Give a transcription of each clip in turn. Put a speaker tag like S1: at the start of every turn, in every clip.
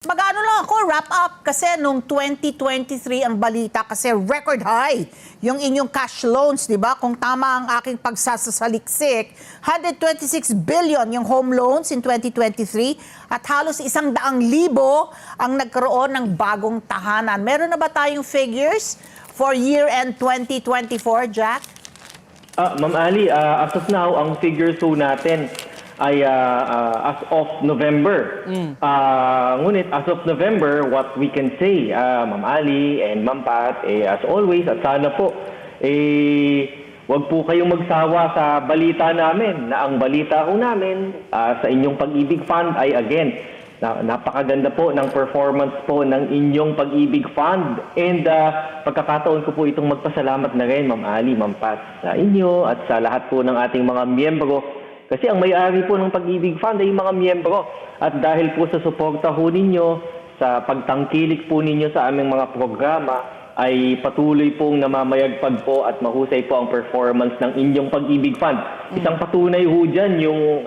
S1: Mag-ano lang ako, wrap up kasi nung 2023 ang balita kasi record high yung inyong cash loans, di ba? Kung tama ang aking pagsasaliksik, 126 billion yung home loans in 2023 at halos 100,000 ang nagkaroon ng bagong tahanan. Meron na ba tayong figures for year-end 2024, Jack?
S2: Ma'am Ali, as of now, ang figures po natin ay as of November. Ngunit as of November, what we can say, Ma'am Ali and Ma'am Pat, as always, at sana po, wag po kayong magsawa sa balita namin, na ang balita ko namin sa inyong Pag-ibig Fund ay again, napakaganda po ng performance po ng inyong Pag-ibig Fund. And pagkakataon ko po itong magpasalamat na rin, Ma'am Ali, Ma'am Pat, sa inyo at sa lahat po ng ating mga miyembro. Kasi ang may-ari po ng Pag-ibig Fund ay mga miyembro. At dahil po sa suporta ho ninyo, sa pagtangkilik po ninyo sa aming mga programa, ay patuloy pong namamayagpag po at mahusay po ang performance ng inyong Pag-ibig Fund. Isang patunay ho dyan yung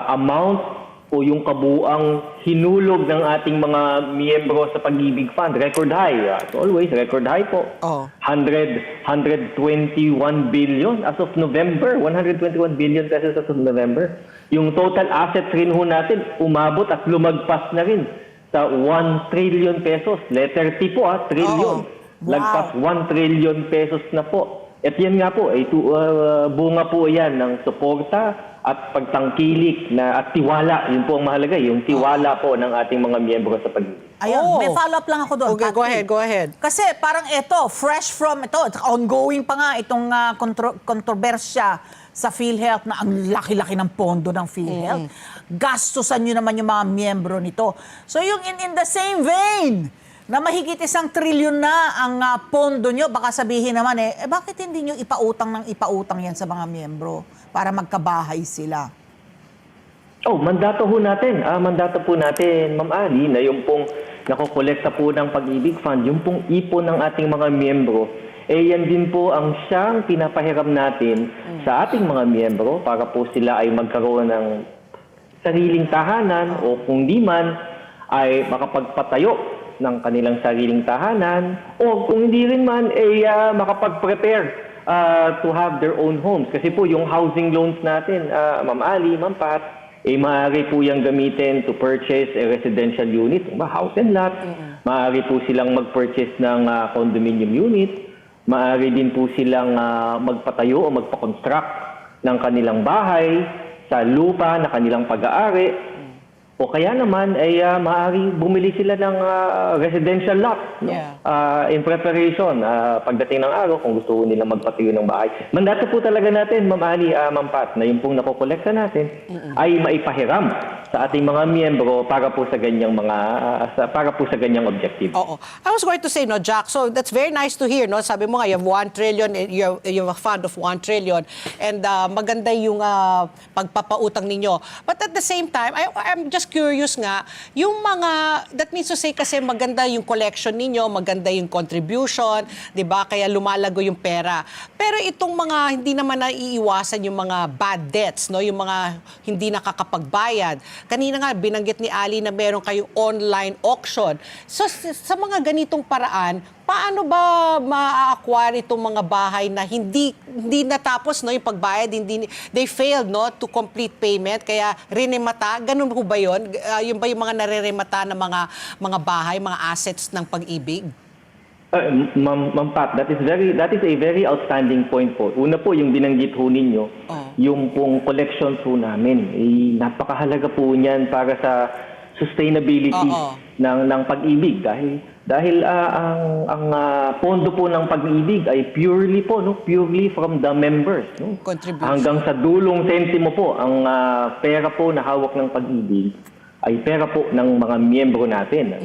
S2: amount o yung kabuang hinulog ng ating mga miyembro sa Pag-ibig Fund. Record high. As always, record high po. 121 billion as of November. 121 billion pesos as of November. Yung total assets rin ho natin umabot at lumagpas na rin sa 1 trillion pesos. Letter T po, trillion.
S1: Wow.
S2: Lagpas 1 trillion pesos na po. At yan nga po, bunga po yan ng suporta at pagtangkilik at tiwala. Yun po ang mahalaga, yung tiwala po ng ating mga miyembro sa Pag-ibig.
S1: Ayun, may follow-up lang ako doon.
S3: Okay, go ahead.
S1: Kasi parang fresh from ongoing pa nga itong kontrobersya sa PhilHealth na ang laki-laki ng pondo ng PhilHealth. Gastusan nyo naman yung mga miyembro nito. So yung in the same vein, na mahigit 1 trilyon na ang pondo nyo, baka sabihin naman bakit hindi nyo ipautang yan sa mga miyembro para magkabahay sila?
S2: Mandato po natin, Ma'am Ali, na yung pong nakokolekta po ng Pag-ibig Fund, yung pong ipon ng ating mga miyembro, yan din po ang siyang pinapahiram natin sa ating mga miyembro para po sila ay magkaroon ng sariling tahanan o kung di man ay makapagpatayo ng kanilang sariling tahanan o kung hindi rin man makapag-prepare to have their own homes. Kasi po yung housing loans natin, Ma'am Ali, Ma'am Pat, maaari po yung gamitin to purchase a residential unit, house and lot. Maaari po silang mag-purchase ng condominium unit. Maaari din po silang magpatayo o magpa-construct ng kanilang bahay sa lupa na kanilang pag-aari. O kaya naman ay maaari bumili sila ng residential lot in preparation pagdating ng araw kung gusto nila magpatayo ng bahay. Mandato po talaga natin, Ma'am Ali, Ma'am Pat, na yung pong nakokolekta natin ay maipahiram sa ating mga miyembro para po sa ganyang objective.
S3: I was going to say, Jack, so that's very nice to hear, Sabi mo nga, you have 1 trillion, you have a fund of 1 trillion, and maganda yung pagpapautang ninyo. But at the same time, I'm just curious nga, yung that means to say kasi maganda yung collection ninyo, maganda yung contribution, 'di ba? Kaya lumalago yung pera. Pero itong mga hindi naman naiiwasan yung mga bad debts, yung mga hindi nakakapagbayad. Kanina nga binanggit ni Ali na meron kayong online auction. So sa mga ganitong paraan, paano ba ma-acquire itong mga bahay na hindi natapos yung pagbayad, they failed to complete payment, kaya rinemata, ganun po ba yun? Yun ba yung mga nareremata na mga bahay, mga assets ng Pag-ibig?
S2: Ma'am Pat, that is a very outstanding point po. Una po, yung binanggit ho ninyo, yung pong collections ho namin, napakahalaga po niyan para sa sustainability ng Pag-ibig dahil ang pondo po ng Pag-ibig ay purely from the members, hanggang sa dulong sentimo po ang pera po na hawak ng Pag-ibig ay pera po ng mga miyembro natin,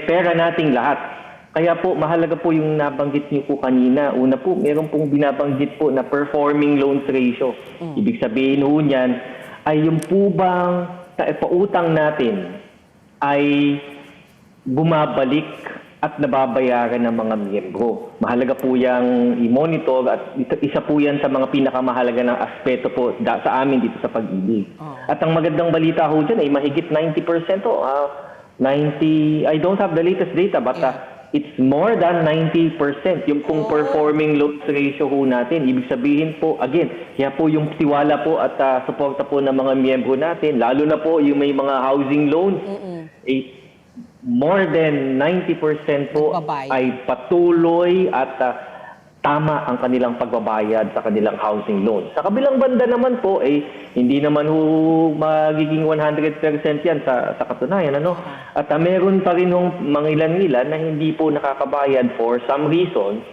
S2: pera nating lahat. Kaya po mahalaga po yung nabanggit niyo po kanina. Una po, meron pong binabanggit po na performing loans ratio. Ibig sabihin ho niyan ay yung po bang pautang natin ay bumabalik at nababayaran ng mga miyembro. Mahalaga po yung i-monitor at isa po yan sa mga pinakamahalaga ng aspeto po sa amin dito sa Pag-ibig. At ang magandang balita ho dyan ay mahigit 90% I don't have the latest data, but it's more than 90% yung pong performing loans ratio ho natin. Ibig sabihin po, again, kaya po yung tiwala po at suporta po ng mga miyembro natin, lalo na po yung may mga housing loans, more than 90% po
S3: Nagbabayad.
S2: ay patuloy at tama ang kanilang pagbabayad sa kanilang housing loan. Sa kabilang banda naman po, hindi naman magiging 100% yan sa katunayan. Ano? At meron pa rin mga ilan-ilan na hindi po nakakabayad for some reason.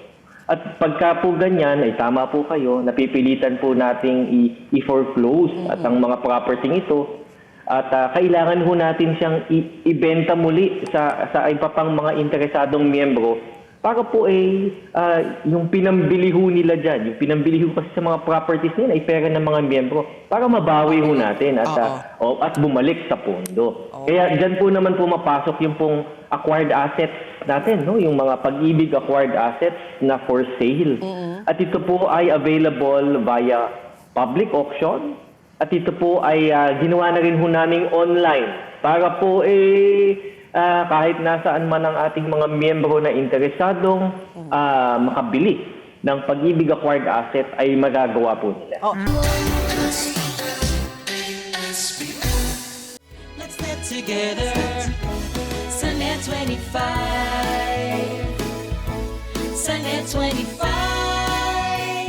S2: At pagka po ganyan, ay tama po kayo, napipilitan po nating i-foreclose at ang mga property ito. At kailangan ho natin siyang ibenta muli sa iba pang mga interesadong miyembro para po yung pinambili ho nila dyan, yung pinambili ho kasi sa mga properties nila ay pera ng mga miyembro para mabawi ho natin at bumalik sa pondo. Kaya dyan po naman pumapasok yung pong acquired assets natin, no? Yung mga Pag-ibig acquired assets na for sale. At ito po ay available via public auction at ito po ay ginawa na rin ho namin online para po kahit nasaan man ang ating mga miyembro na interesadong makabili ng Pag-ibig acquired asset ay magagawa po nila.
S4: Let's get together. Sunnet 25. Sunnet 25.